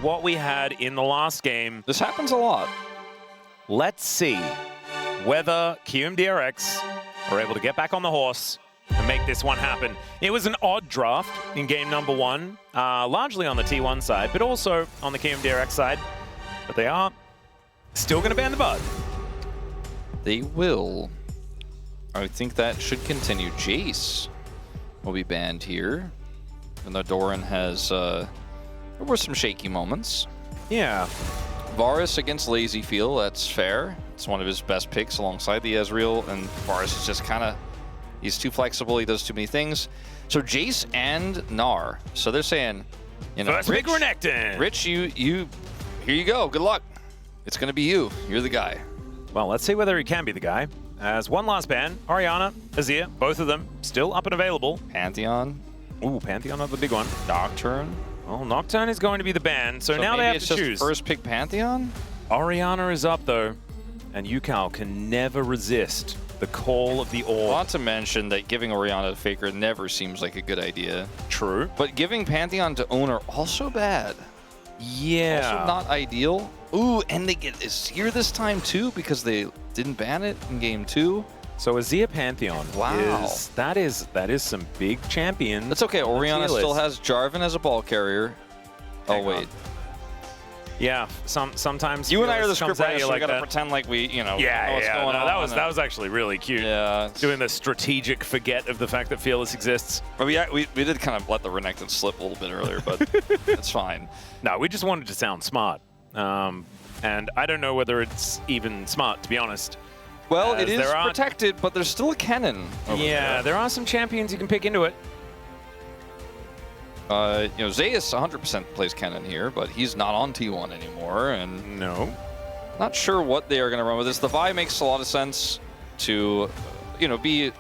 what we had in the last game. This happens a lot. Let's see whether KRX are able to get back on the horse and make this one happen. It was an odd draft in game number 1, largely on the T1 side, but also on the KRX side. But they are still going to ban the Bud. They will. I think that should continue. Jace will be banned here. And though Doran has, there were some shaky moments. Yeah. Varus against Lazyfield, that's fair. It's one of his best picks alongside the Ezreal, and Varus is just kind of, he's too flexible, he does too many things. So Jace and Gnar. So they're saying, you know, First pick Renekton. Rich, here you go, good luck. It's gonna be you, you're the guy. Well, let's see whether he can be the guy. As one last ban, Orianna, Azir, both of them still up and available. Pantheon. Ooh, Pantheon, another big one. Nocturne. Well, Nocturne is going to be the ban, so now they have to choose. First pick Pantheon? Orianna is up, though, and Yukao can never resist the call of the Orb. Not to mention that giving Orianna to Faker never seems like a good idea. True. But giving Pantheon to Owner, also bad. Yeah. Also not ideal. Ooh, and they get Azir this time, too, because they didn't ban it in game 2. So Azir Pantheon, wow, that is some big champions. That's okay. Orianna still has Jarvan as a ball carrier. Hang oh wait, on. Yeah. Sometimes you and I are the script writers, so we gotta that. pretend like we, you know, yeah, know what's going on. That was actually really cute. Yeah, doing the strategic forget of the fact that Fearless exists. But we did kind of let the Renekton slip a little bit earlier, but it's fine. No, we just wanted to sound smart, and I don't know whether it's even smart, to be honest. Well, it is protected, but there's still a cannon. Yeah, there are some champions you can pick into it. You know, Zeus 100% plays cannon here, but he's not on T1 anymore, and no, not sure what they are going to run with this. The Vi makes a lot of sense to, you know, be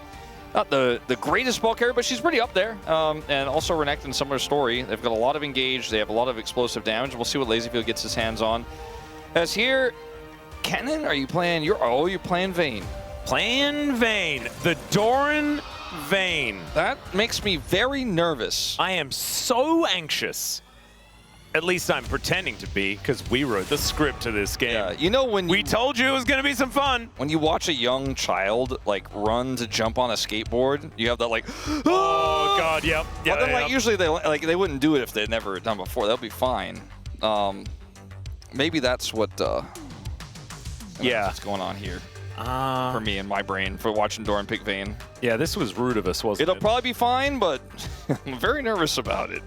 not the greatest ball carrier, but she's pretty up there. And also Renekton, similar story. They've got a lot of engage. They have a lot of explosive damage. We'll see what Lazyfield gets his hands on. As here, Kennen, are you playing? You're playing Vayne. Playing Vayne, the Doran Vayne. That makes me very nervous. I am so anxious. At least I'm pretending to be, because we wrote the script to this game. Yeah, you know when we told you it was going to be some fun. When you watch a young child like run to jump on a skateboard, you have that like, oh god, yep. Yeah, but then like usually they wouldn't do it if they'd never done before. They'll be fine. Maybe that's what. What's going on here for me in my brain for watching Doran pick Vayne. Yeah, this was rude of us, wasn't it? It'll probably be fine, but I'm very nervous about it.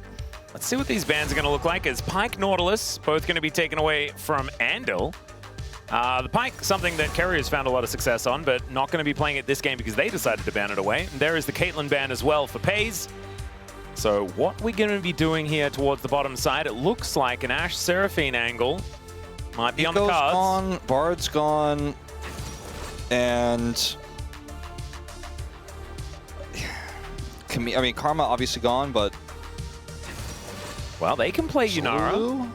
Let's see what these bans are going to look like. As Pyke, Nautilus, both going to be taken away from Andal. The Pyke, something that Kerry has found a lot of success on, but not going to be playing it this game because they decided to ban it away. And there is the Caitlyn ban as well for Pays. So what we're going to be doing here towards the bottom side, it looks like an Ashe Seraphine angle. Might be on the cards. Gone, Bard's gone, and I mean Karma obviously gone, but well, they can play Yunara.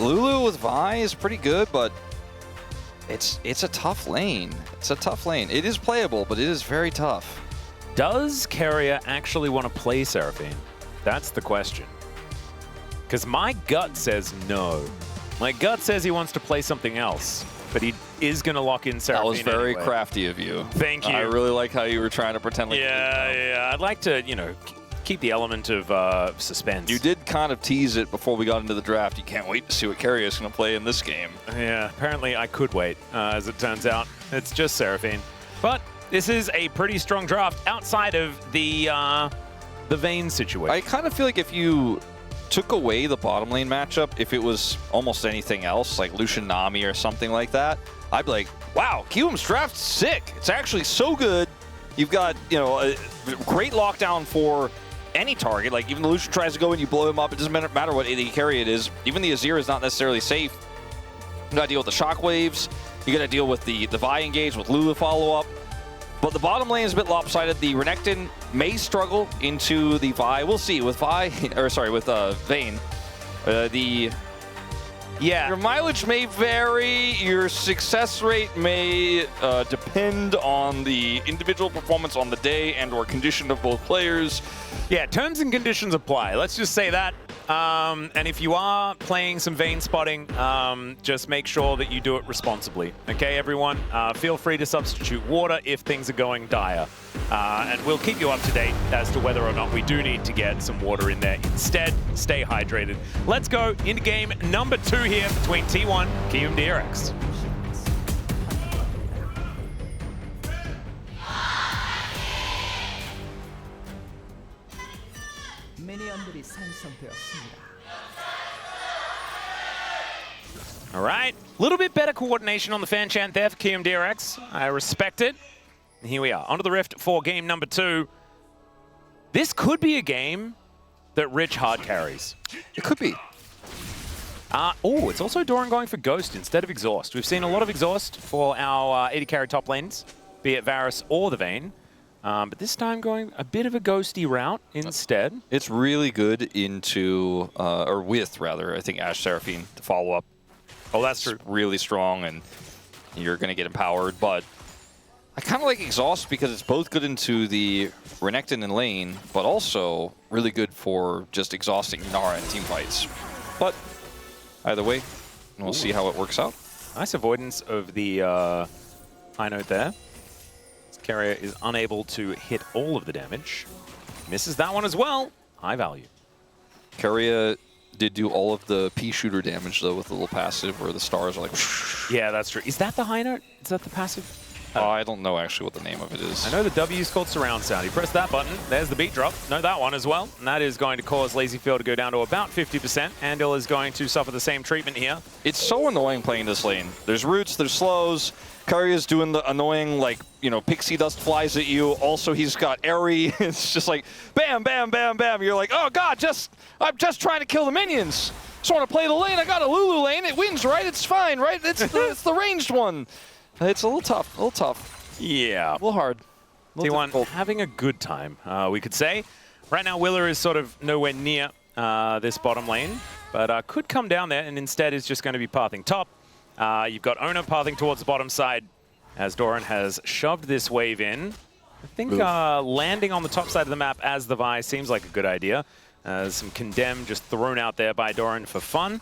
Lulu with Vi is pretty good, but it's a tough lane. It's a tough lane. It is playable, but it is very tough. Does Carrier actually want to play Seraphine? That's the question. Because my gut says no. My gut says he wants to play something else, but he is going to lock in Seraphine. That was very anyway. crafty of you. Thank you. I really like how you were trying to pretend like yeah. I'd like to, you know, keep the element of suspense. You did kind of tease it before we got into the draft. You can't wait to see what Carrier is going to play in this game. Yeah, apparently I could wait, as it turns out. It's just Seraphine. But this is a pretty strong draft outside of the Vayne situation. I kind of feel like if you took away the bottom lane matchup, if it was almost anything else, like Lucian Nami or something like that, I'd be like, wow, Kiwoom's draft's sick. It's actually so good. You've got, you know, a great lockdown for any target. Like, even the Lucian tries to go and you blow him up, it doesn't matter what AD carry it is. Even the Azir is not necessarily safe. You gotta deal with the shockwaves. You gotta deal with the Vi engage, with Lulu follow-up. But the bottom lane is a bit lopsided. The Renekton may struggle into the Vi. We'll see with Vayne. Your mileage may vary. Your success rate may depend on the individual performance on the day and/or condition of both players. Yeah, terms and conditions apply. Let's just say that. And if you are playing some vein spotting, just make sure that you do it responsibly. Okay, everyone? Feel free to substitute water if things are going dire. And we'll keep you up to date as to whether or not we do need to get some water in there. Instead, stay hydrated. Let's go into game number 2 here between T1, KRX, KRX. 미니언들이 생성되었습니다. All right, a little bit better coordination on the fan chant there for KRX. I respect it. And here we are, onto the Rift for game number 2. This could be a game that Rich hard carries. It could be. Oh, it's also Doran going for Ghost instead of Exhaust. We've seen a lot of Exhaust for our 80 carry top lanes, be it Varus or the Vayne. But this time going a bit of a ghosty route instead. It's really good into, or with rather, I think Ashe Seraphine to follow up. Oh, that's true. It's really strong and you're going to get empowered. But I kind of like Exhaust because it's both good into the Renekton and lane, but also really good for just exhausting Nara in team fights. But either way, we'll see how it works out. Nice avoidance of the high note there. Carrier is unable to hit all of the damage. Misses that one as well. High value. Carrier did do all of the pea shooter damage, though, with the little passive where the stars are like... Yeah, that's true. Is that the high note? Is that the passive? I don't know actually what the name of it is. I know the W is called surround sound. You press that button, there's the beat drop. Know that one as well. And that is going to cause LazyField to go down to about 50%. Andil is going to suffer the same treatment here. It's so annoying playing this lane. There's roots, there's slows. Carrier's doing the annoying, like, you know, pixie dust flies at you. Also, he's got Airy. It's just like, bam, bam, bam, bam. You're like, oh, God, I'm just trying to kill the minions. Just want to play the lane. I got a Lulu lane. It wins, right? It's fine, right? It's the ranged one. It's a little tough. Yeah. A little hard. T1 having a good time, we could say. Right now, Willer is sort of nowhere near this bottom lane, but could come down there and instead is just going to be pathing top. You've got Ona pathing towards the bottom side as Doran has shoved this wave in. I think landing on the top side of the map as the Vi seems like a good idea. Some Condemn just thrown out there by Doran for fun.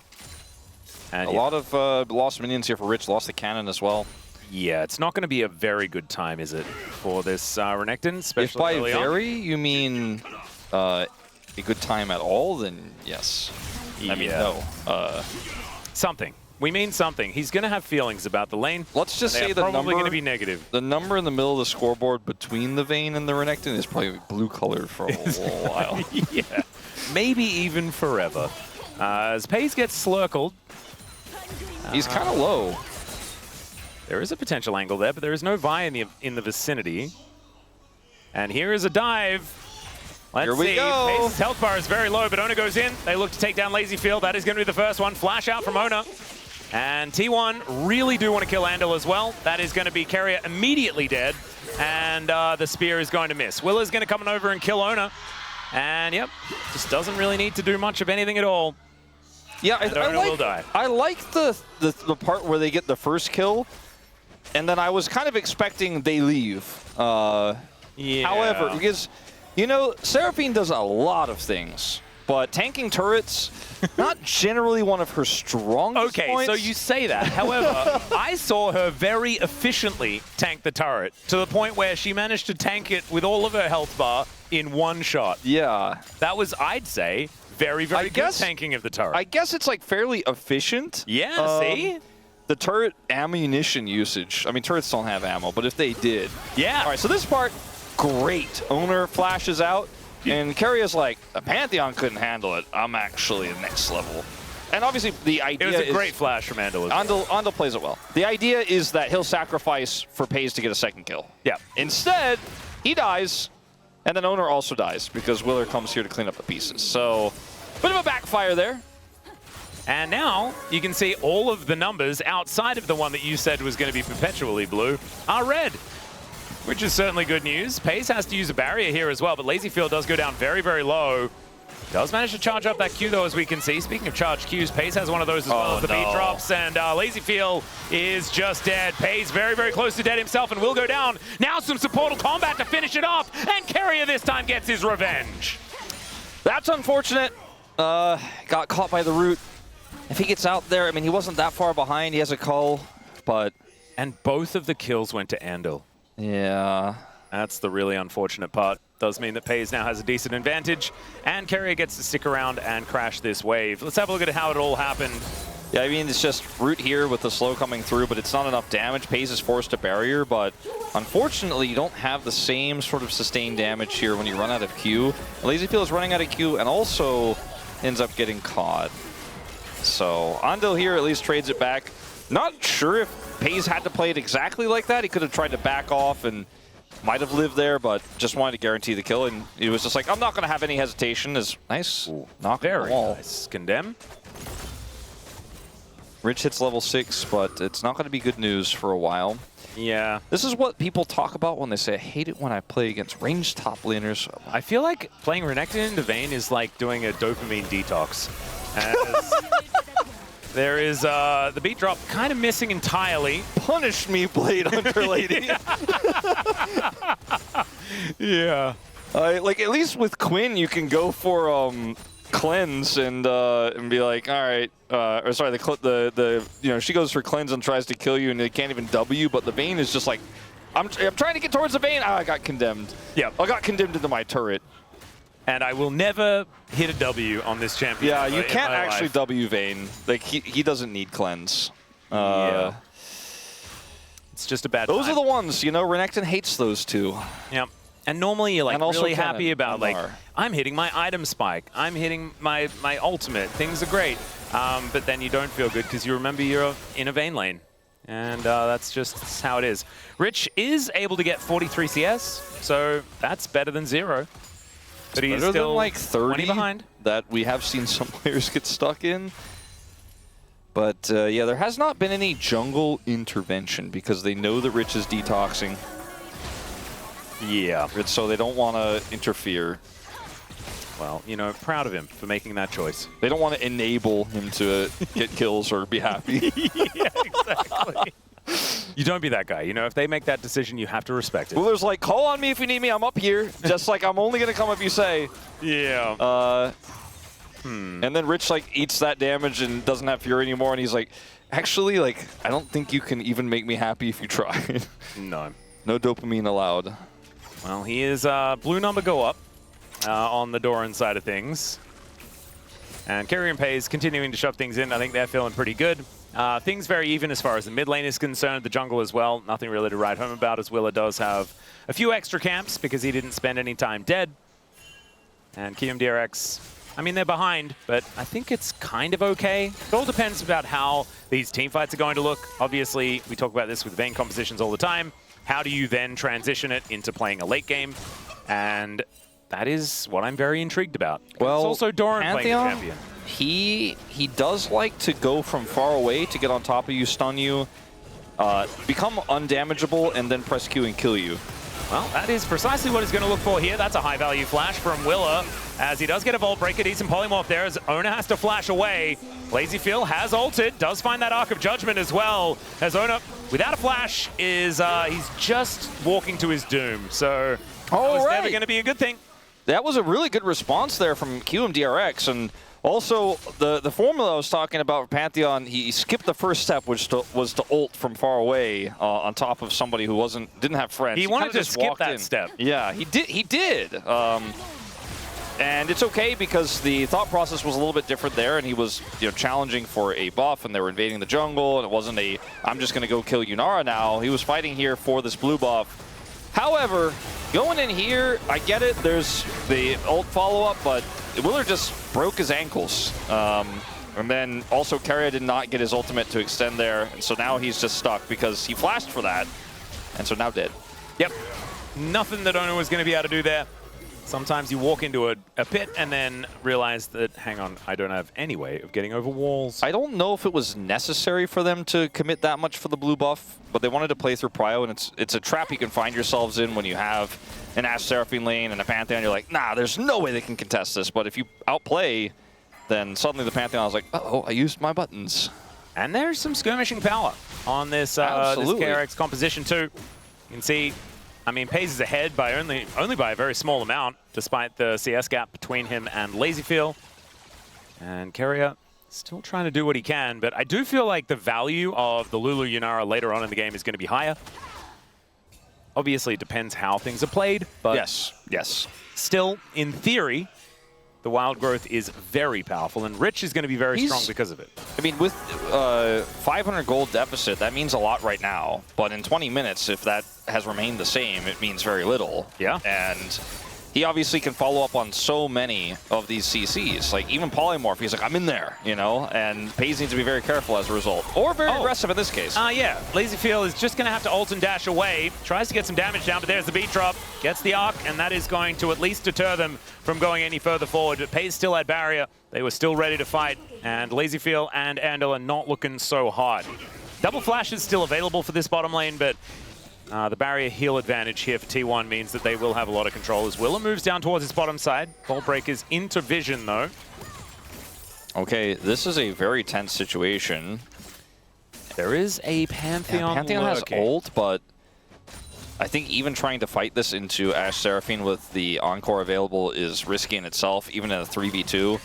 And a lot of lost minions here for Rich. Lost the cannon as well. Yeah, it's not going to be a very good time, is it, for this Renekton, especially if by very you mean a good time at all, then yes. Yeah. I mean, no. Something. We mean something. He's going to have feelings about the lane. Let's just say the probably number going to be negative. The number in the middle of the scoreboard between the Vayne and the Renekton is probably blue colored for a while. Yeah, maybe even forever. As Paze gets slurkled. He's kind of low. There is a potential angle there, but there is no Vi in the vicinity. And here is a dive. Let's here we see. go. Pace's health bar is very low, but Ona goes in. They look to take down LazyField. That is going to be the first one. Flash out from Ona. And T1 really do want to kill Andil as well. That is going to be Carrier immediately dead. And the spear is going to miss. Willer's going to come over and kill Ona. And yep, just doesn't really need to do much of anything at all. Yeah, I like the part where they get the first kill. And then I was kind of expecting they leave. Yeah. However, because, you know, Seraphine does a lot of things. But tanking turrets, not generally one of her strongest points. So you say that. However, I saw her very efficiently tank the turret to the point where she managed to tank it with all of her health bar in one shot. Yeah. That was, I'd say, very, very good tanking of the turret. I guess it's like fairly efficient. Yeah, see? The turret ammunition usage. I mean, turrets don't have ammo, but if they did. Yeah. All right, so this part, great. Owner flashes out. And Carrier's like, the Pantheon couldn't handle it. I'm actually the next level. And obviously, the idea is... It was a great flash from Andil. Andil plays it well. The idea is that he'll sacrifice for Paze to get a second kill. Yeah. Instead, he dies, and then Owner also dies, because Willer comes here to clean up the pieces. So, bit of a backfire there. And now, you can see all of the numbers outside of the one that you said was going to be perpetually blue are red. Which is certainly good news. Pace has to use a barrier here as well, but LazyField does go down very, very low. Does manage to charge up that Q, though, as we can see. Speaking of charged Qs, Pace has one of those as well as the beat drops, and LazyField is just dead. Pace very, very close to dead himself and will go down. Now some supportal combat to finish it off, and Carrier this time gets his revenge. That's unfortunate. got caught by the root. If he gets out there, I mean, he wasn't that far behind. He has a call, but... And both of the kills went to Andal. Yeah. That's the really unfortunate part. Does mean that Paze now has a decent advantage, and Carrier gets to stick around and crash this wave. Let's have a look at how it all happened. Yeah, I mean, it's just root here with the slow coming through, but it's not enough damage. Paze is forced to barrier, but unfortunately, you don't have the same sort of sustained damage here when you run out of Q. LazyFeel is running out of Q and also ends up getting caught. So Andal here at least trades it back. Not sure if Paze had to play it exactly like that. He could have tried to back off and might have lived there, but just wanted to guarantee the kill. And he was just like, I'm not going to have any hesitation. Is nice. Knock Very the wall. nice. Condemn. Rich hits level 6, but it's not going to be good news for a while. Yeah. This is what people talk about when they say, I hate it when I play against ranged top laners. I feel like playing Renekton into Vayne is like doing a dopamine detox. As there is the beat drop kind of missing entirely. Punish me, Blade Hunter Lady. Yeah. Like, at least with Quinn, you can go for cleanse and be like, all right, or sorry, you know, she goes for cleanse and tries to kill you, and they can't even W. But the Vayne is just like, I'm trying to get towards the Vayne. Ah, I got condemned. Yeah, I got condemned into my turret. And I will never hit a W on this champion. Yeah, you can't actually life. W Vayne. Like, he doesn't need cleanse. Yeah. It's just a bad Those time. are the ones, you know, Renekton hates those two. Yeah. And normally you're like really happy about like, Lamar. I'm hitting my item spike. I'm hitting my ultimate. Things are great. But then you don't feel good because you remember you're in a Vayne lane. And that's just how it is. Rich is able to get 43 CS, so that's better than 0. But he's Better still than like 30 20 behind. that we have seen some players get stuck in. But yeah, there has not been any jungle intervention because they know that Rich is detoxing. Yeah. So they don't want to interfere. Well, you know, proud of him for making that choice. They don't want to enable him to get kills or be happy. Yeah, exactly. You don't be that guy. You know, if they make that decision, you have to respect it. Well, there's like, call on me if you need me. I'm up here. Just like, I'm only going to come if you say. Yeah. And then Rich like eats that damage and doesn't have Fury anymore. And he's like, actually, like, I don't think you can even make me happy if you try. No. No dopamine allowed. Well, he is blue number go up on the Doran side of things. And Carrier and Paze continuing to shove things in. I think they're feeling pretty good. Things very even as far as the mid lane is concerned. The jungle as well. Nothing really to write home about, as Willa does have a few extra camps because he didn't spend any time dead. And KRX, I mean, they're behind, but I think it's kind of okay. It all depends about how these team fights are going to look. Obviously, we talk about this with Vayne compositions all the time. How do you then transition it into playing a late game? And that is what I'm very intrigued about. Well, it's also Doran playing the champion. He does like to go from far away to get on top of you, stun you, become undamageable, and then press Q and kill you. Well, that is precisely what he's going to look for here. That's a high-value flash from Willa, as he does get a Vault Breaker, decent polymorph there, as Ona has to flash away. LazyFeel has ulted, does find that Arc of Judgment as well, as Ona, without a flash, is he's just walking to his doom. So that was never going to be a good thing. That was a really good response there from KRX, and also the formula I was talking about for Pantheon, he skipped the first step, which was to ult from far away on top of somebody who didn't have friends. He wanted to skip that step. Yeah, he did. And it's okay because the thought process was a little bit different there, and he was challenging for a buff, and they were invading the jungle, and it wasn't a I'm just going to go kill Yunara now. He was fighting here for this blue buff. However, going in here, I get it. There's the ult follow-up, but Willard just broke his ankles. And then also Carrier did not get his ultimate to extend there, and so now he's just stuck because he flashed for that, and so now dead. Yep. Nothing that Ona was going to be able to do there. Sometimes you walk into a pit and then realize that, hang on, I don't have any way of getting over walls. I don't know if it was necessary for them to commit that much for the blue buff, but they wanted to play through Prio, and it's a trap you can find yourselves in when you have an Ashe Seraphine lane and a Pantheon. You're like, nah, there's no way they can contest this. But if you outplay, then suddenly the Pantheon is like, uh-oh, I used my buttons. And there's some skirmishing power on this, this KRX composition too. You can see, I mean, Paze is ahead by only by a very small amount, despite the CS gap between him and LazyFeel. And Carrier still trying to do what he can, but I do feel like the value of the Lulu Yunara later on in the game is going to be higher. Obviously, it depends how things are played, but yes. Still, in theory, the wild growth is very powerful, and Rich is going to be very strong because of it. I mean, with 500 gold deficit, that means a lot right now. But in 20 minutes, if that has remained the same, it means very little. Yeah. And he obviously can follow up on so many of these CCs. Like, even Polymorph, he's like, I'm in there, you know? And FaZe needs to be very careful as a result. Or very aggressive in this case. Yeah. LazyFeel is just going to have to ult and dash away. Tries to get some damage down, but there's the beat drop. Gets the arc, and that is going to at least deter them from going any further forward. But FaZe still had barrier. They were still ready to fight. And LazyFeel and Andal are not looking so hard. Double flash is still available for this bottom lane, but the barrier heal advantage here for T1 means that they will have a lot of control as Willa moves down towards his bottom side. Cold Breaker's into vision, though. Okay, this is a very tense situation. There is a Pantheon. Yeah, Pantheon has ult, but I think even trying to fight this into Ashe Seraphine with the Encore available is risky in itself, even in a 3v2.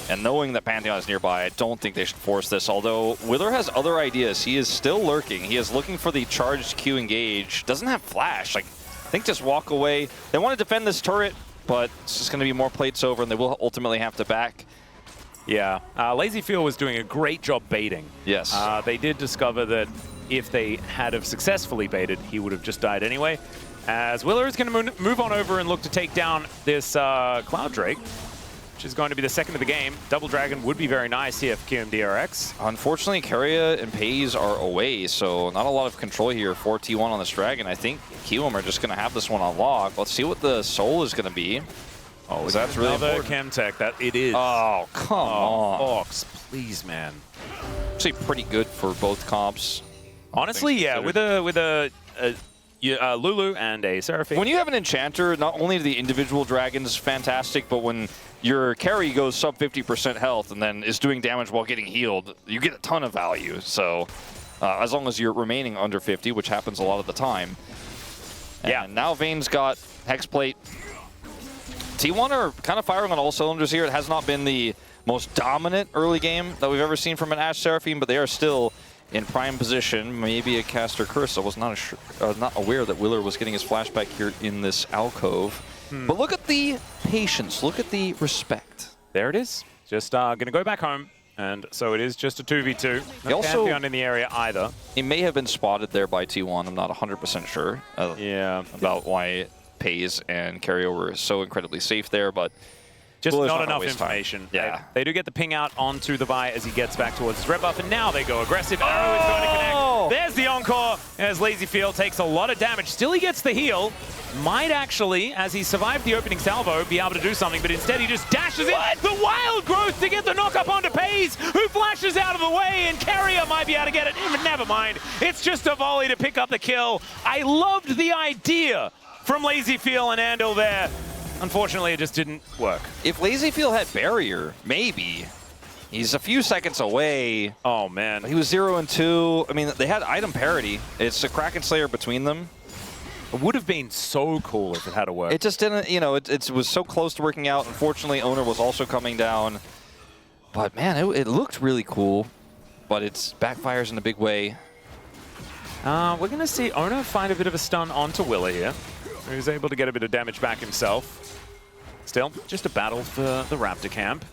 And knowing that Pantheon is nearby, I don't think they should force this. Although Wither has other ideas. He is still lurking. He is looking for the charged Q engage. Doesn't have flash. Like, I think just walk away. They want to defend this turret, but it's just going to be more plates over, and they will ultimately have to back. Yeah. LazyFeel was doing a great job baiting. Yes. They did discover that if they had have successfully baited, he would have just died anyway. As Willer is going to move on over and look to take down this Cloud Drake, which is going to be the second of the game. Double Dragon would be very nice here for KRX. Unfortunately, Keria and FaZe are away, so not a lot of control here for T1 on this Dragon. I think KRX are just going to have this one on lock. Let's see what the soul is going to be. Oh, that's really important. Chemtech, that it is. Oh, come on. Fox, please, man. Actually pretty good for both comps. Honestly, yeah, with a Lulu and a Seraphine. When you have an Enchanter, not only are the individual dragons fantastic, but when your carry goes sub 50% health and then is doing damage while getting healed, you get a ton of value. So as long as you're remaining under 50, which happens a lot of the time. And yeah. Now Vayne's got Hexplate. T1 are kind of firing on all cylinders here. It has not been the most dominant early game that we've ever seen from an Ashe Seraphine, but they are still in prime position. Maybe a caster curse. I was not aware that Willer was getting his flashback here in this alcove. But look at the patience. Look at the respect. There it is. Just going to go back home. And so it is just a 2v2. No Pantheon in the area either. He may have been spotted there by T1. I'm not 100% sure about why FaZe and Carrier were so incredibly safe there, but just not enough information. Yeah. They do get the ping out onto the Vi as he gets back towards his red buff, and now they go aggressive. Arrow is going to connect. There's the Encore as LazyFeel takes a lot of damage. Still he gets the heal. Might actually, as he survived the opening salvo, be able to do something, but instead he just dashes in. The wild growth to get the knock up onto FaZe, who flashes out of the way, and Carrier might be able to get it. Never mind. It's just a volley to pick up the kill. I loved the idea from LazyFeel and Andal there. Unfortunately, it just didn't work. If LazyFeel had barrier, maybe. He's a few seconds away. Oh, man. He was 0 and 2. I mean, they had item parity. It's a Kraken Slayer between them. It would have been so cool if it had worked. It just didn't, you know, it was so close to working out. Unfortunately, Owner was also coming down. But, man, it looked really cool. But it backfires in a big way. We're going to see Owner find a bit of a stun onto Willa here. He's able to get a bit of damage back himself. Still, just a battle for the Raptor camp.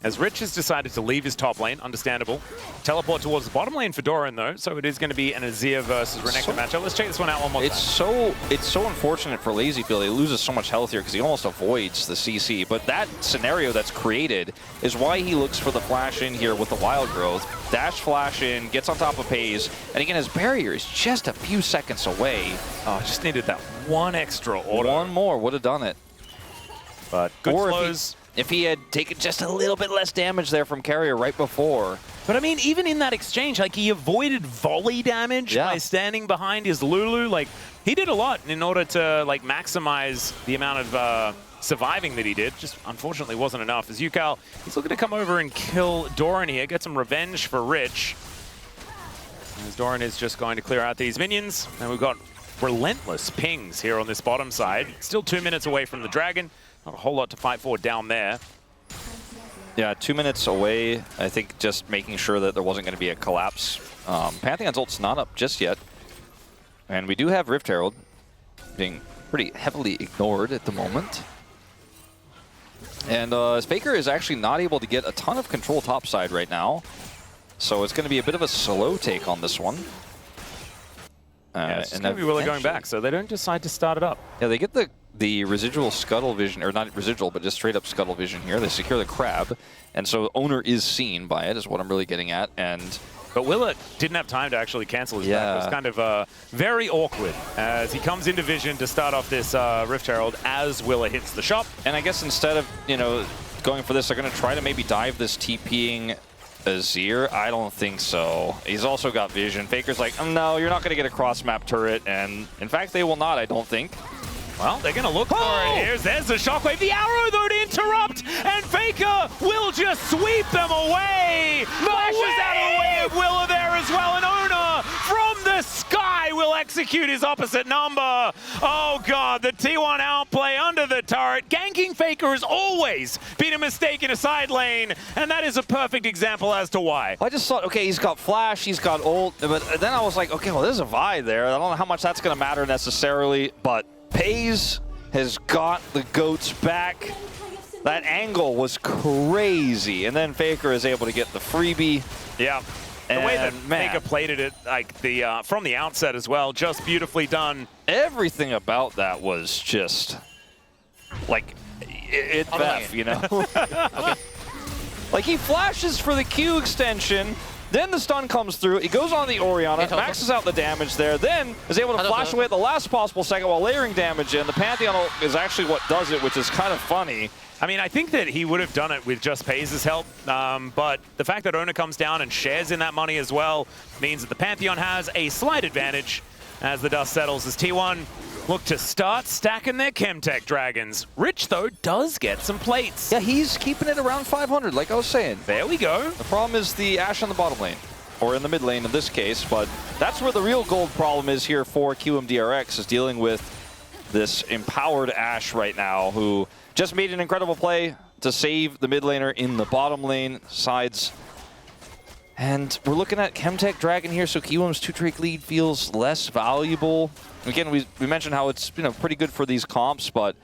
As Rich has decided to leave his top lane, understandable. Teleport towards the bottom lane for Doran, though, so it is going to be an Azir versus Renekton matchup. Let's check this one out one more time. It's so unfortunate for LazyFeel. He loses so much health here because he almost avoids the CC. But that scenario that's created is why he looks for the flash in here with the wild growth. Dash flash in, gets on top of FaZe, and again, his barrier is just a few seconds away. Oh, just needed that one extra order. One more would have done it. But good flows. If he had taken just a little bit less damage there from Carrier right before. But I mean, even in that exchange, like, he avoided volley damage by standing behind his Lulu. Like, he did a lot in order to, like, maximize the amount of surviving that he did. Just unfortunately wasn't enough. As Yukal, he's looking to come over and kill Doran here, get some revenge for Rich. As Doran is just going to clear out these minions. And we've got relentless pings here on this bottom side. Still 2 minutes away from the Dragon. Not a whole lot to fight for down there. Yeah, 2 minutes away. I think just making sure that there wasn't going to be a collapse. Pantheon's ult's not up just yet. And we do have Rift Herald being pretty heavily ignored at the moment. And Faker is actually not able to get a ton of control topside right now. So it's going to be a bit of a slow take on this one. Yeah, it's going to be Willa going back, so they don't decide to start it up. Yeah, they get the residual scuttle vision, or not residual, but just straight up scuttle vision here. They secure the crab, and so owner is seen by it, is what I'm really getting at. But Willa didn't have time to actually cancel his back. It was kind of very awkward as he comes into vision to start off this Rift Herald as Willa hits the shop. And I guess instead of, going for this, they're going to try to maybe dive this TPing Azir. I don't think so. He's also got vision. Faker's like, no, you're not going to get a cross-map turret. And in fact, they will not, I don't think. Well, they're going to look for it. There's the shockwave. The arrow, though, to interrupt. And Faker will just sweep them away. Flashes out of the way of Willa there as well. And Owner from the sky will execute his opposite number. Oh, God. The T1 outplay under the turret. Ganking Faker has always been a mistake in a side lane. And that is a perfect example as to why. I just thought, okay, he's got flash, he's got ult. But then I was like, okay, well, there's a Vi there. I don't know how much that's going to matter necessarily, but Pays has got the goats back. That angle was crazy. And then Faker is able to get the freebie. Yeah. The way that Faker played it, like from the outset as well, just beautifully done. Everything about that was just like it Beth, okay. Like he flashes for the Q extension. Then the stun comes through, he goes on the Orianna, maxes out the damage there, then is able to flash away at the last possible second while layering damage in. The Pantheon ult is actually what does it, which is kind of funny. I mean, I think that he would have done it with just Pays' help, but the fact that Owner comes down and shares in that money as well means that the Pantheon has a slight advantage as the dust settles as T1 look to start stacking their Chemtech Dragons. Rich, though, does get some plates. Yeah, he's keeping it around 500, like I was saying. There we go. The problem is the Ashe on the bottom lane, or in the mid lane in this case, but that's where the real gold problem is here for KRX, is dealing with this empowered Ashe right now, who just made an incredible play to save the mid laner in the bottom lane sides. And we're looking at Chemtech Dragon here, so Kiwoom's 2-trick lead feels less valuable. Again, we mentioned how it's pretty good for these comps, but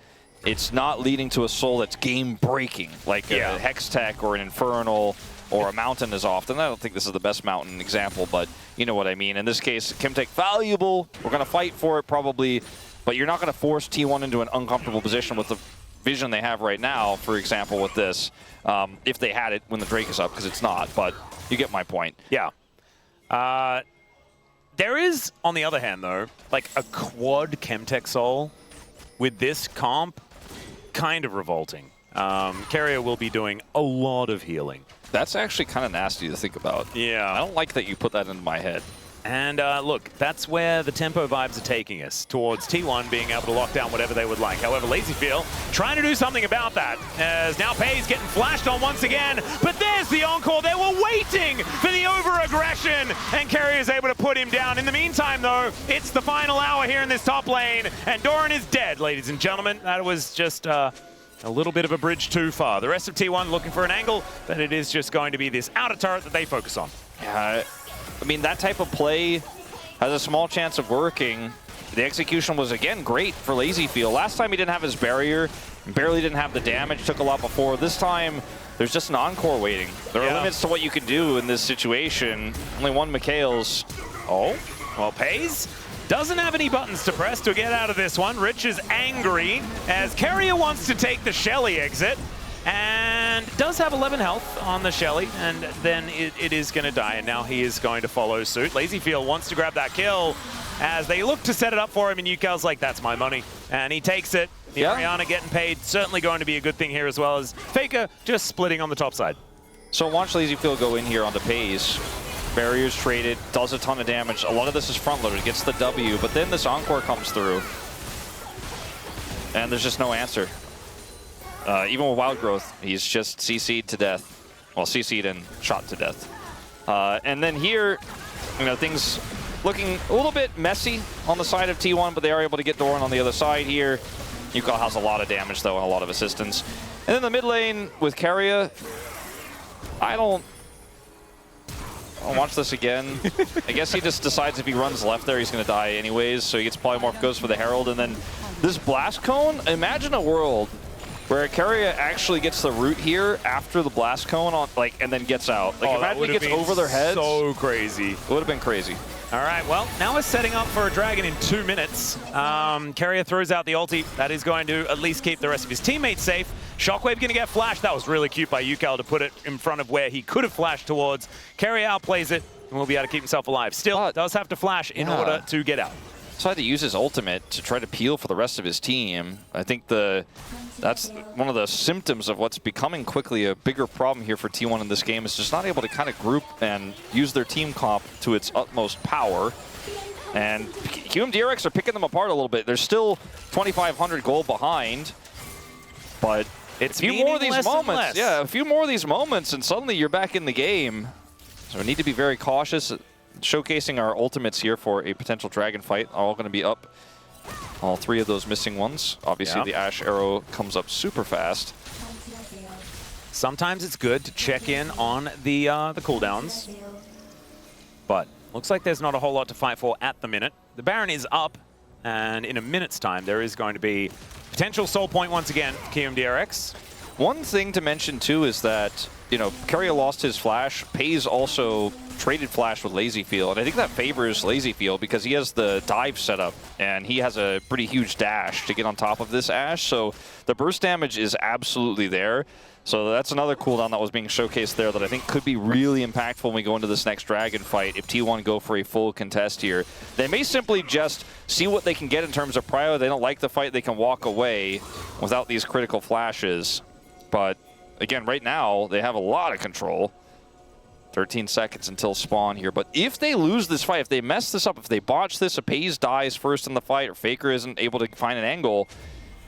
it's not leading to a soul that's game-breaking, like a Hextech or an Infernal or a Mountain is often. I don't think this is the best Mountain example, but you know what I mean. In this case, Chemtech valuable. We're going to fight for it probably, but you're not going to force T1 into an uncomfortable position with the vision they have right now, for example, with this, if they had it when the Drake is up, because it's not, but you get my point. Yeah. There is, on the other hand, though, like a quad Chemtech Soul with this comp, kind of revolting. Carrier will be doing a lot of healing. That's actually kind of nasty to think about. Yeah. I don't like that you put that into my head. And look, that's where the tempo vibes are taking us, towards T1 being able to lock down whatever they would like. However, LazyFeel trying to do something about that, as now Pays getting flashed on once again, but there's the encore. They were waiting for the over-aggression, and Carrier is able to put him down. In the meantime, though, it's the final hour here in this top lane, and Doran is dead, ladies and gentlemen. That was just a little bit of a bridge too far. The rest of T1 looking for an angle, but it is just going to be this outer turret that they focus on. Yeah. I mean, that type of play has a small chance of working. The execution was, again, great for LazyFeel. Last time he didn't have his barrier, barely didn't have the damage, took a lot before. This time, there's just an encore waiting. There are limits to what you can do in this situation. Only one Mikhail's. Oh, well, Pays doesn't have any buttons to press to get out of this one. Rich is angry as Carrier wants to take the Shelly exit. And does have 11 health on the Shelly, and then it is going to die, and now he is going to follow suit. LazyFeel wants to grab that kill as they look to set it up for him, and Yukal's like, that's my money. And he takes it. The Orianna getting paid, certainly going to be a good thing here, as well as Faker just splitting on the top side. So watch LazyFeel go in here on the Pays. Barriers traded, does a ton of damage. A lot of this is front-loaded, gets the W, but then this encore comes through. And there's just no answer. Even with Wild Growth, he's just CC'd to death. Well, CC'd and shot to death. And then here, things looking a little bit messy on the side of T1, but they are able to get Doran on the other side here. Yukal has a lot of damage, though, and a lot of assistance. And then the mid lane with Carrier, I'll watch this again. I guess he just decides if he runs left there, he's going to die anyways. So he gets polymorph, goes for the Herald, and then this Blast Cone. Imagine a world where Keria actually gets the root here after the Blast Cone, on, like, and then gets out. Like, imagine he gets over their heads. So crazy. It would have been crazy. All right, well, now we're setting up for a Dragon in 2 minutes. Keria throws out the ulti. That is going to at least keep the rest of his teammates safe. Shockwave going to get flashed. That was really cute by Yukal to put it in front of where he could have flashed towards. Keria outplays it and will be able to keep himself alive. Still, does have to flash in order to get out. So had to use his ultimate to try to peel for the rest of his team. I think that's one of the symptoms of what's becoming quickly a bigger problem here for T1 in this game, is just not able to kind of group and use their team comp to its utmost power. And KRX are picking them apart a little bit. They're still 2,500 gold behind, but it's a few more of these moments. Yeah, a few more of these moments, and suddenly you're back in the game. So we need to be very cautious. Showcasing our ultimates here for a potential dragon fight. All going to be up. All 3 of those missing ones. Obviously, the Ash arrow comes up super fast. Sometimes it's good to check in on the cooldowns, but looks like there's not a whole lot to fight for at the minute. The Baron is up, and in a minute's time, there is going to be potential soul point once again for KMDRX. One thing to mention too is that, you know, Keria lost his flash. Pays also traded flash with Lazyfield, and I think that favors Lazyfield because he has the dive setup and he has a pretty huge dash to get on top of this Ash. So the burst damage is absolutely there. So that's another cooldown that was being showcased there that I think could be really impactful when we go into this next Dragon fight if T1 go for a full contest here. They may simply just see what they can get in terms of prio. They don't like the fight, they can walk away without these critical flashes. But again, right now, they have a lot of control. 13 seconds until spawn here. But if they lose this fight, if they mess this up, if they botch this, Apaze dies first in the fight, or Faker isn't able to find an angle,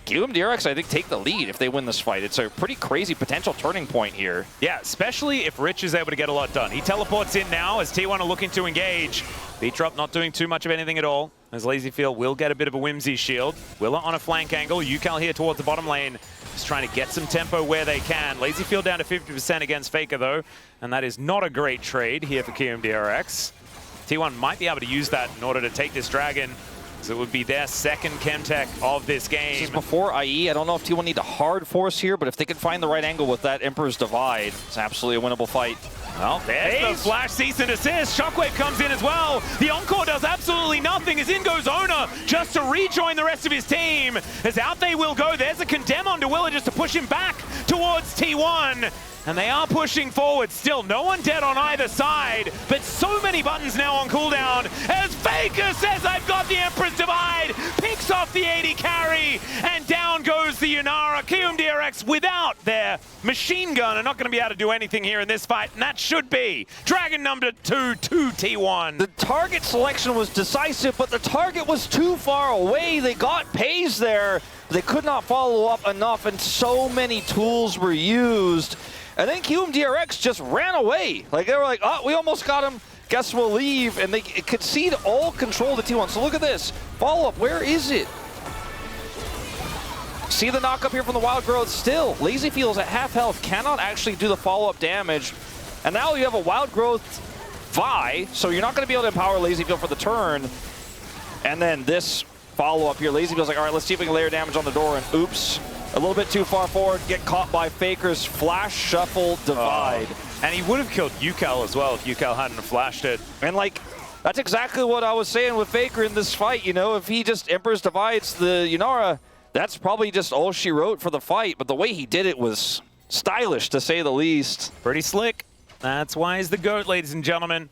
KRX, I think, take the lead if they win this fight. It's a pretty crazy potential turning point here. Yeah, especially if Rich is able to get a lot done. He teleports in now as T1 are looking to engage. Beatrop not doing too much of anything at all, as Lazyfield will get a bit of a whimsy shield. Willa on a flank angle. Yukal here towards the bottom lane, just trying to get some tempo where they can. Lazyfield down to 50% against Faker, though, and that is not a great trade here for KMDRX. T1 might be able to use that in order to take this Dragon, so it would be their second Chemtech of this game. This is before IE. I don't know if T1 need a hard force here, but if they can find the right angle with that Emperor's Divide, it's absolutely a winnable fight. Well, there's the flash cease and desist. Shockwave comes in as well. The Encore does absolutely nothing as in goes Ona just to rejoin the rest of his team. As out they will go. There's a Condemn onto Willa just to push him back towards T1. And they are pushing forward. Still no one dead on either side, but so many buttons now on cooldown as Faker says, I've got the Emperor's Divide, picks off the 80 carry, and down goes the Yunara. KMDRX without their machine gun are not going to be able to do anything here in this fight, and that should be Dragon number 2 to T1. The target selection was decisive, but the target was too far away. They got Pays there. They could not follow up enough, and so many tools were used. And then KMDRX just ran away. Like, they were like, oh, we almost got him. Guess we'll leave. And they concede all control to T1. So look at this. Follow-up, where is it? See the knock-up here from the Wild Growth still. Lazyfield's at half health, cannot actually do the follow-up damage. And now you have a Wild Growth Vi, so you're not going to be able to empower Lazyfield for the turn. And then this follow-up here, Lazyfield's like, all right, let's see if we can layer damage on the door, and oops. A little bit too far forward, get caught by Faker's flash shuffle divide. And he would have killed Yukal as well if Yukal hadn't flashed it. And like, that's exactly what I was saying with Faker in this fight, you know, if he just Emperor's Divides the Yunara, that's probably just all she wrote for the fight, but the way he did it was stylish, to say the least. Pretty slick. That's why he's the GOAT, ladies and gentlemen.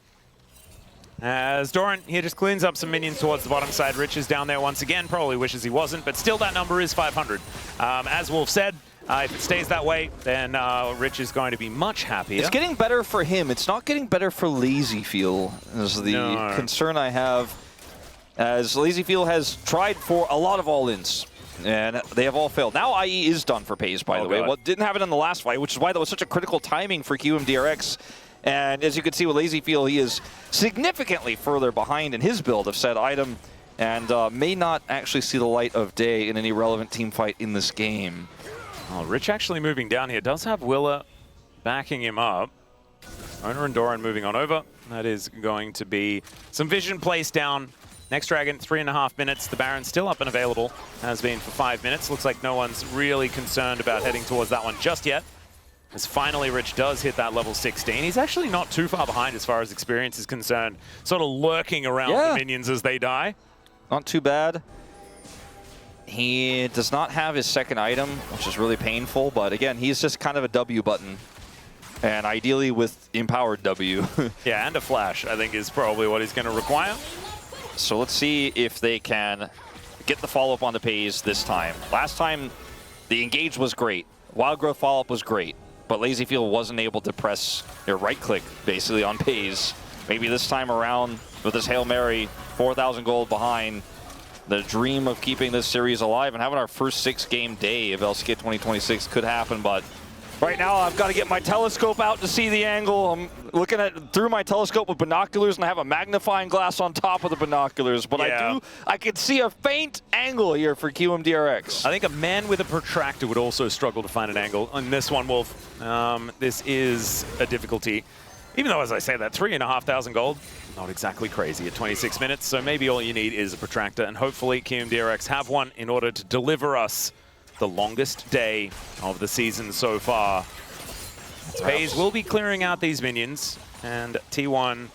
As Doran here just cleans up some minions towards the bottom side. Rich is down there once again. Probably wishes he wasn't, but still that number is 500. As Wolf said, if it stays that way, then Rich is going to be much happier. It's getting better for him. It's not getting better for Lazyfield, is the concern I have. As Lazyfield has tried for a lot of all-ins, and they have all failed. Now IE is done for Pays, by the way. Well, didn't have it in the last fight, which is why that was such a critical timing for KMDRX. And as you can see with Lazyfield, he is significantly further behind in his build of said item, and may not actually see the light of day in any relevant team fight in this game. Oh, Rich actually moving down here. Does have Willa backing him up. Owner and Doran moving on over. That is going to be some vision placed down. Next Dragon, 3.5 minutes. The Baron still up and available. Has been for 5 minutes. Looks like no one's really concerned about heading towards that one just yet. As finally Rich does hit that level 16. He's actually not too far behind as far as experience is concerned. Sort of lurking around the minions as they die. Not too bad. He does not have his second item, which is really painful. But again, he's just kind of a W button. And ideally with empowered W. Yeah, and a flash, I think, is probably what he's going to require. So let's see if they can get the follow-up on the Pays this time. Last time, the engage was great. Wild Growth follow-up was great. But Lazyfield wasn't able to press your right-click, basically, on Pays. Maybe this time around, with this Hail Mary, 4,000 gold behind, the dream of keeping this series alive and having our first 6-game day of LCK 2026 could happen, but right now I've got to get my telescope out to see the angle. I'm looking at through my telescope with binoculars and I have a magnifying glass on top of the binoculars, but I can see a faint angle here for QMDRX. I think a man with a protractor would also struggle to find an angle on this one, Wolf. This is a difficulty. Even though, as I say that, 3,500 gold, not exactly crazy at 26 minutes, so maybe all you need is a protractor, and hopefully QMDRX have one in order to deliver us the longest day of the season so far. FaZe will be clearing out these minions, and T1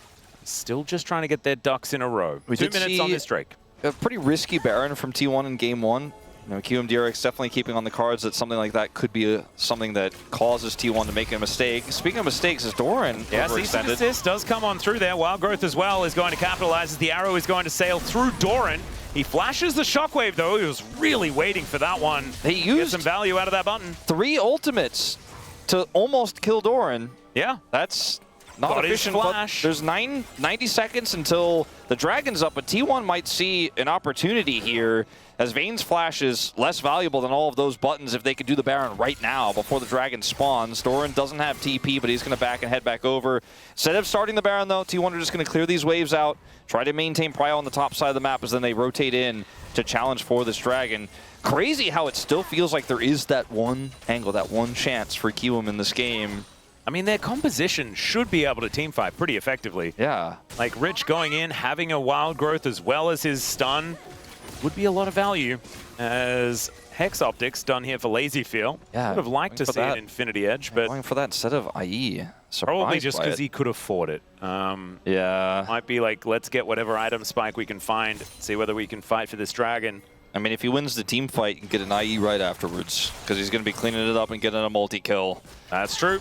still just trying to get their ducks in a row. 2 minutes on this Drake. A pretty risky Baron from T1 in game 1. You know, QMDRX definitely keeping on the cards that something like that could be something that causes T1 to make a mistake. Speaking of mistakes, is Doran overextended? Assist does come on through there. Wild Growth as well is going to capitalize as the arrow is going to sail through Doran. He flashes the shockwave though. He was really waiting for that one. He used get some value out of that button. 3 ultimates to almost kill Doran. Yeah. That's not efficient, but there's 90 seconds until the Dragon's up, but T1 might see an opportunity here as Vayne's flash is less valuable than all of those buttons if they could do the Baron right now before the Dragon spawns. Doran doesn't have TP, but he's going to back and head back over. Instead of starting the Baron, though, T1 are just going to clear these waves out, try to maintain prio on the top side of the map as then they rotate in to challenge for this Dragon. Crazy how it still feels like there is that one angle, that one chance for Kiwum in this game. I mean, their composition should be able to teamfight pretty effectively. Yeah. Like Rich going in, having a Wild Growth as well as his stun would be a lot of value, as Hex Optics done here for Lazyfield. Yeah, would have liked to see an Infinity Edge, but going for that instead of IE. Probably just because he could afford it. Yeah. Might be like, let's get whatever item spike we can find, see whether we can fight for this Dragon. I mean, if he wins the team fight, he can get an IE right afterwards, because he's going to be cleaning it up and getting a multi-kill. That's true.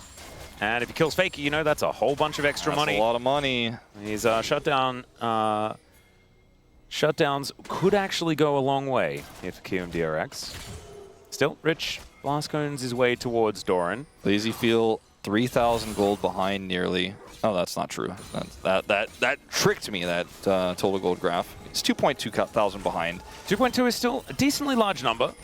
And if he kills Fakey, you know, that's a whole bunch of extra money. That's a lot of money. He's shut down. Shutdowns could actually go a long way if QMDRX. Still, Rich blast cones his way towards Doran. Lazyfield 3,000 gold behind nearly. Oh, that's not true. That tricked me, that total gold graph. It's 2.2 thousand behind. 2.2 is still a decently large number,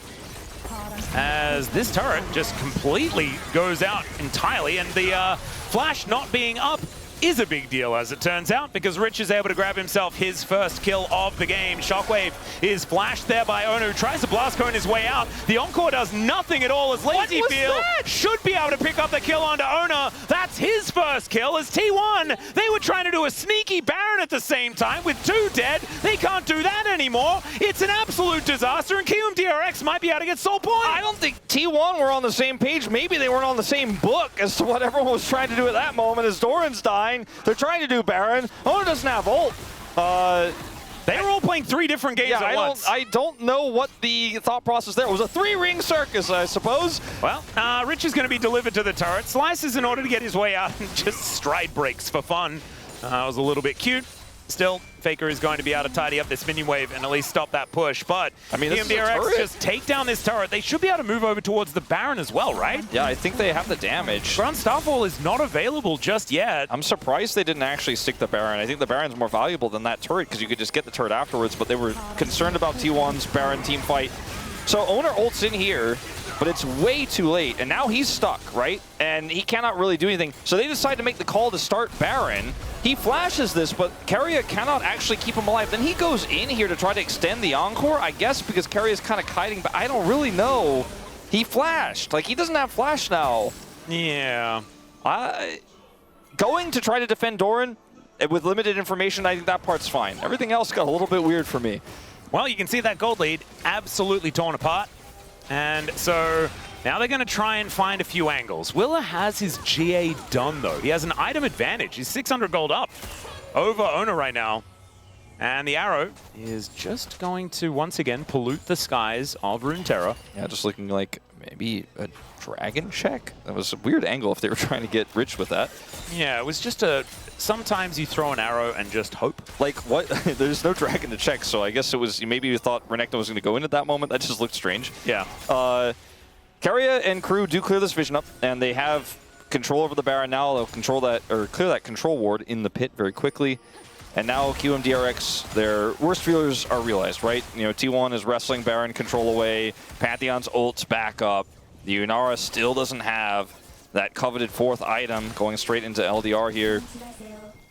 as this turret just completely goes out entirely, and the flash not being up is a big deal, as it turns out, because Rich is able to grab himself his first kill of the game. Shockwave is flashed there by Onu, tries to blast cone his way out. The Encore does nothing at all, as Lazyfield should be able to pick up the kill onto Ona. That's his first kill, as T1, they were trying to do a sneaky Baron at the same time with 2 dead. They can't do that anymore. It's an absolute disaster, and QMDRX might be able to get soul point. I don't think T1 were on the same page. Maybe they weren't on the same book as to what everyone was trying to do at that moment as Doran's dying. They're trying to do Baron. Ona doesn't have ult. They were all playing 3 different games at once. I don't know what the thought process there was. A 3-ring circus, I suppose. Well, Rich is going to be delivered to the turret. Slices in order to get his way out and just stride breaks for fun. Was a little bit cute. Still, Faker is going to be able to tidy up this minion wave and at least stop that push. But I mean, QMDRX just take down this turret. They should be able to move over towards the Baron as well, right? Yeah, I think they have the damage. Ground Starfall is not available just yet. I'm surprised they didn't actually stick the Baron. I think the Baron's more valuable than that turret because you could just get the turret afterwards, but they were concerned about T1's Baron team fight. So Owner ults in here, but it's way too late, and now he's stuck, right? And he cannot really do anything. So they decide to make the call to start Baron. He flashes this, but Keria cannot actually keep him alive. Then he goes in here to try to extend the Encore, I guess, because Keria's kind of kiting, but I don't really know. He flashed. Like, he doesn't have flash now. Yeah. going to try to defend Doran with limited information, I think that part's fine. Everything else got a little bit weird for me. Well, you can see that gold lead absolutely torn apart. And so now they're going to try and find a few angles. Willa has his GA done, though. He has an item advantage. He's 600 gold up over Ona right now. And the arrow is just going to, once again, pollute the skies of Runeterra. Yeah, just looking like maybe a dragon check? That was a weird angle if they were trying to get rich with that. Yeah, it was just a... Sometimes you throw an arrow and just hope. Like, what? There's no dragon to check, so I guess it was... Maybe you thought Renekton was going to go in at that moment. That just looked strange. Yeah. Keria and crew do clear this vision up, and they have control over the Baron now. They'll control that, or clear that control ward in the pit very quickly. And now QMDRX, their worst fears are realized, right? You know, T1 is wrestling Baron control away. Pantheon's ult's back up. The Unara still doesn't have that coveted 4th item going straight into LDR here.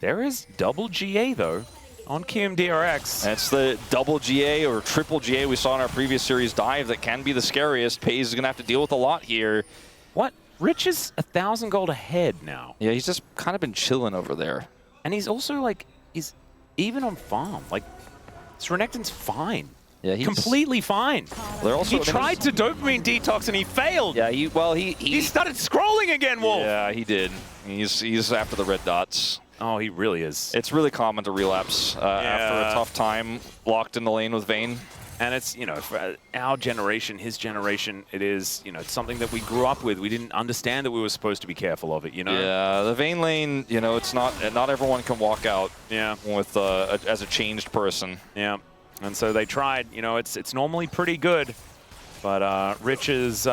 There is double GA, though, on QMDRX. That's the double GA or triple GA we saw in our previous series dive that can be the scariest. Pays is going to have to deal with a lot here. What? Rich is 1,000 gold ahead now. Yeah, he's just kind of been chilling over there. And he's also, like, he's even on farm. Like, Renekton's fine. Yeah, he's completely fine. They're also, he tried to dopamine detox and he failed. Yeah, he started scrolling again, Wolf. Yeah, he did. He's after the red dots. Oh, he really is. It's really common to relapse after a tough time locked in the lane with Vayne. And it's, you know, for our generation, his generation, it is, you know, it's something that we grew up with. We didn't understand that we were supposed to be careful of it, you know? Yeah, the Vayne lane, you know, it's not everyone can walk out with as a changed person. Yeah, and so they tried, you know, it's normally pretty good, but Rich's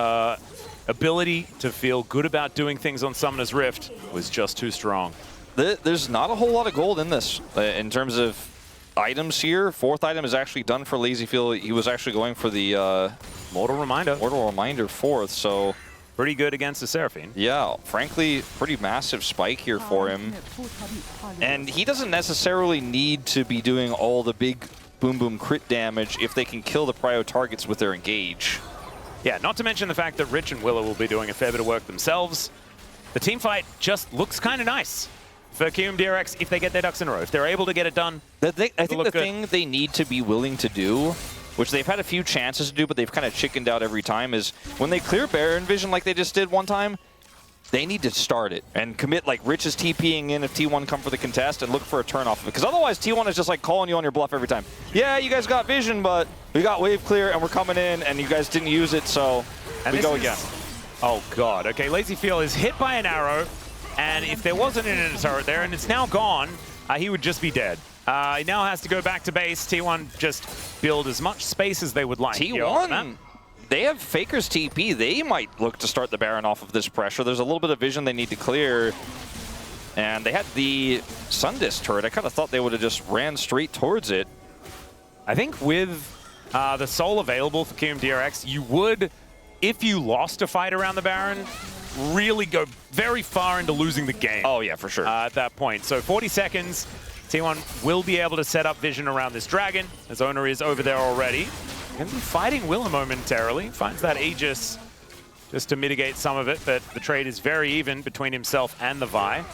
ability to feel good about doing things on Summoner's Rift was just too strong. There's not a whole lot of gold in this in terms of items here. 4th item is actually done for Lazyfield. He was actually going for the Mortal Reminder 4th, so pretty good against the Seraphine. Yeah, frankly, pretty massive spike here for him. And he doesn't necessarily need to be doing all the big boom boom crit damage if they can kill the prio targets with their engage. Yeah, not to mention the fact that Rich and Willow will be doing a fair bit of work themselves. The team fight just looks kind of nice for QMDRX if they get their ducks in a row. If they're able to get it done, I think the thing they need to be willing to do, which they've had a few chances to do, but they've kind of chickened out every time, is when they clear Baron Vision like they just did one time, they need to start it and commit, like Rich is TPing in if T1 come for the contest and look for a turn off of it. Because otherwise T1 is just like calling you on your bluff every time. Yeah, you guys got vision, but we got wave clear and we're coming in and you guys didn't use it, so we go again. Oh God, okay, Lazyfield is hit by an arrow, and if there wasn't an turret there and it's now gone, he would just be dead. He now has to go back to base. T1 just build as much space as they would like. T1, they have Faker's TP. They might look to start the Baron off of this pressure. There's a little bit of vision they need to clear. And they had the Sundis turret. I kind of thought they would have just ran straight towards it. I think with the soul available for QMDRX, you would, if you lost a fight around the Baron, really go very far into losing the game. Oh, yeah, for sure. At that point. So 40 seconds. T1 will be able to set up vision around this dragon, as Owner is over there already. Going to be fighting Willa momentarily. Finds that Aegis just to mitigate some of it, but the trade is very even between himself and the Vi.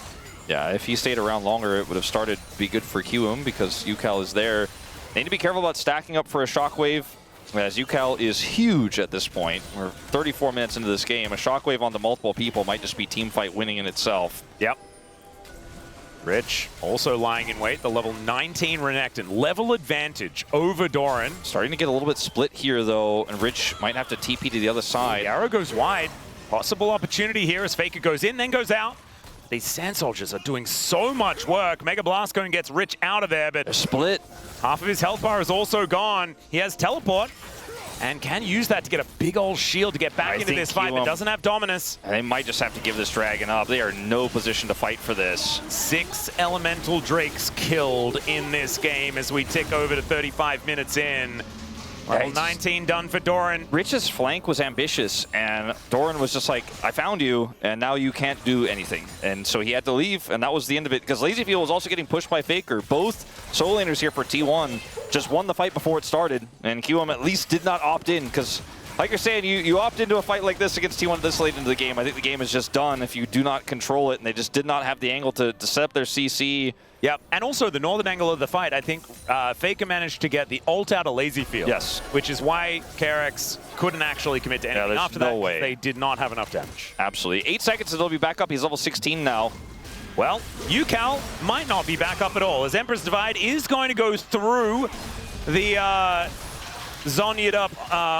Yeah, if he stayed around longer, it would have started to be good for QM because UCal is there. They need to be careful about stacking up for a Shockwave, as UCal is huge at this point. We're 34 minutes into this game. A Shockwave onto multiple people might just be team fight winning in itself. Yep. Rich also lying in wait. The level 19 Renekton. Level advantage over Doran. Starting to get a little bit split here, though, and Rich might have to TP to the other side. The arrow goes wide. Possible opportunity here as Faker goes in, then goes out. These Sand Soldiers are doing so much work. Mega Blast Cone gets Rich out of there, but they're split. Half of his health bar is also gone. He has Teleport and can use that to get a big old shield to get back into this fight, but doesn't have Dominus. They might just have to give this dragon up. They are in no position to fight for this. 6 Elemental Drakes killed in this game as we tick over to 35 minutes in. Level 19 done for Doran. Rich's flank was ambitious, and Doran was just like, I found you, and now you can't do anything. And so he had to leave, and that was the end of it. Because Lazyfield was also getting pushed by Faker. Both solo laners here for T1 just won the fight before it started, and QM at least did not opt in, because Like you're saying, you opt into a fight like this against T1 this late into the game. I think the game is just done if you do not control it, and they just did not have the angle to set up their CC. Yep, and also the northern angle of the fight, I think Faker managed to get the ult out of Lazy Field. Yes. Which is why KRX couldn't actually commit to anything after that. way. They did not have enough damage. Absolutely. 8 seconds and he'll be back up. He's level 16 now. Well, UCal might not be back up at all, as Emperor's Divide is going to go through the Zonya'd up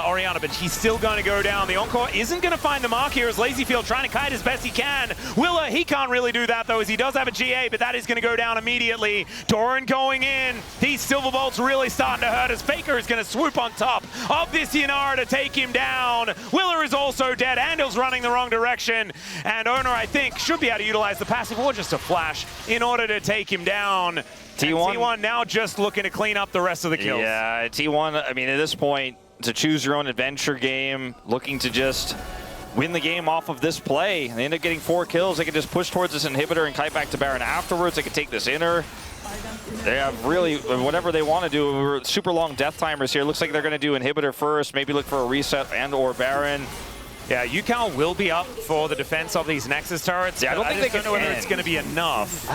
Orianna, but he's still going to go down. The Encore isn't going to find the mark here as Lazyfield trying to kite as best he can. Willa, he can't really do that though, as he does have a GA, but that is going to go down immediately. Doran going in. These Silver Bolts really starting to hurt as Faker is going to swoop on top of this Yanara to take him down. Willa is also dead. Andel's running the wrong direction, and Owner, I think, should be able to utilize the passive or just a flash in order to take him down. T1 now just looking to clean up the rest of the kills. Yeah, T1, I mean, at this point, it's a choose your own adventure game, looking to just win the game off of this play. They end up getting 4 kills. They can just push towards this inhibitor and kite back to Baron afterwards. They can take this inner. They have really whatever they want to do. We're super long death timers here. Looks like they're going to do inhibitor first, maybe look for a reset and or Baron. Yeah, UCal will be up for the defense of these Nexus turrets. Yeah, I don't think they can know whether it's going to be enough.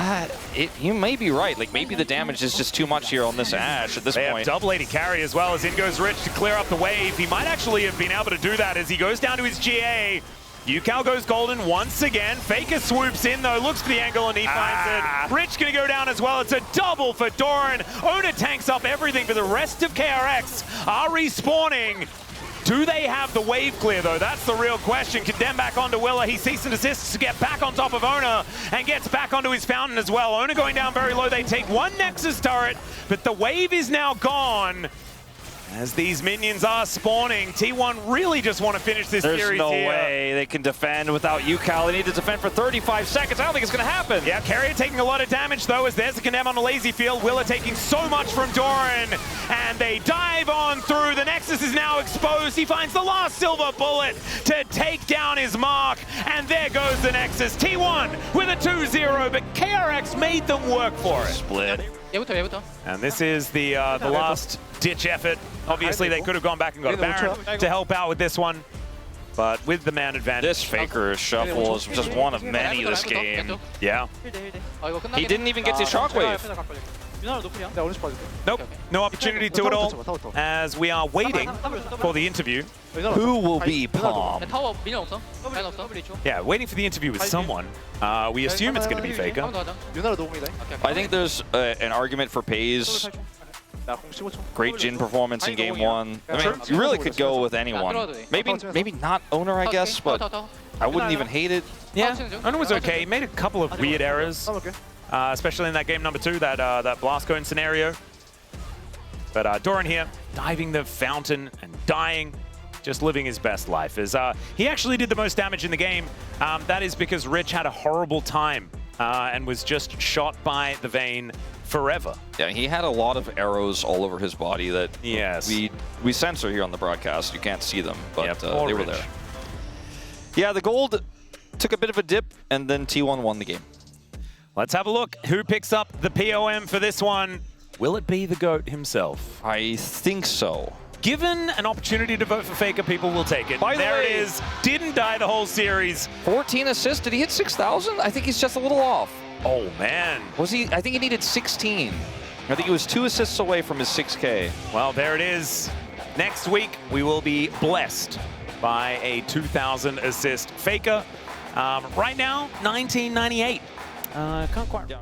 You may be right. Like, maybe the damage is just too much here on this Ashe at this They point. have double AD carry as well, as in goes Rich to clear up the wave. He might actually have been able to do that as he goes down to his GA. UCal goes golden once again. Faker swoops in though, looks for the angle and he finds it. Rich gonna go down as well. It's a double for Doran. Oda tanks up everything, but the rest of KRX are respawning. Do they have the wave clear though? That's the real question. Condemn back onto Willa. He cease and desists to get back on top of Ona and gets back onto his fountain as well. Ona going down very low. They take one Nexus turret, but the wave is now gone. As these minions are spawning, T1 really just want to finish this series here. There's no way they can defend without UCal. They need to defend for 35 seconds. I don't think it's going to happen. Yeah, Carrier taking a lot of damage though, as there's a condemn on the Lazy Field. Willa taking so much from Doran, and they dive on through. The Nexus is now exposed. He finds the last silver bullet to take down his mark, and there goes the Nexus. T1 with a 2-0, but KRX made them work for it. Split. And this is the last ditch effort. Obviously, they could have gone back and got a Baron to help out with this one. But with the man advantage. This Faker shuffle is just one of many this game. Yeah. He didn't even get to Shockwave. Nope, no opportunity to it all, as we are waiting for the interview. Who will be Palm? Yeah, waiting for the interview with someone. We assume it's going to be Faker. I think there's an argument for Pays. Great Jhin performance in game 1. I mean, you really could go with anyone. Maybe not Owner, I guess, but I wouldn't even hate it. Yeah, Owner was okay. He made a couple of weird errors, especially in that game number 2, that blast cone scenario. But Doran here, diving the fountain and dying, just living his best life. As he actually did the most damage in the game. That is because Rich had a horrible time and was just shot by the Vayne forever. Yeah, he had a lot of arrows all over his body that we censor here on the broadcast. You can't see them, but they were there. Yeah, the gold took a bit of a dip, and then T1 won the game. Let's have a look. Who picks up the POM for this one? Will it be the GOAT himself? I think so. Given an opportunity to vote for Faker, people will take it. By the there way, it is. Didn't die the whole series. 14 assists. Did he hit 6,000? I think he's just a little off. Oh, man. Was he? I think he needed 16. I think he was 2 assists away from his 6K. Well, there it is. Next week, we will be blessed by a 2,000 assist Faker. Right now, 1998. Can't quite...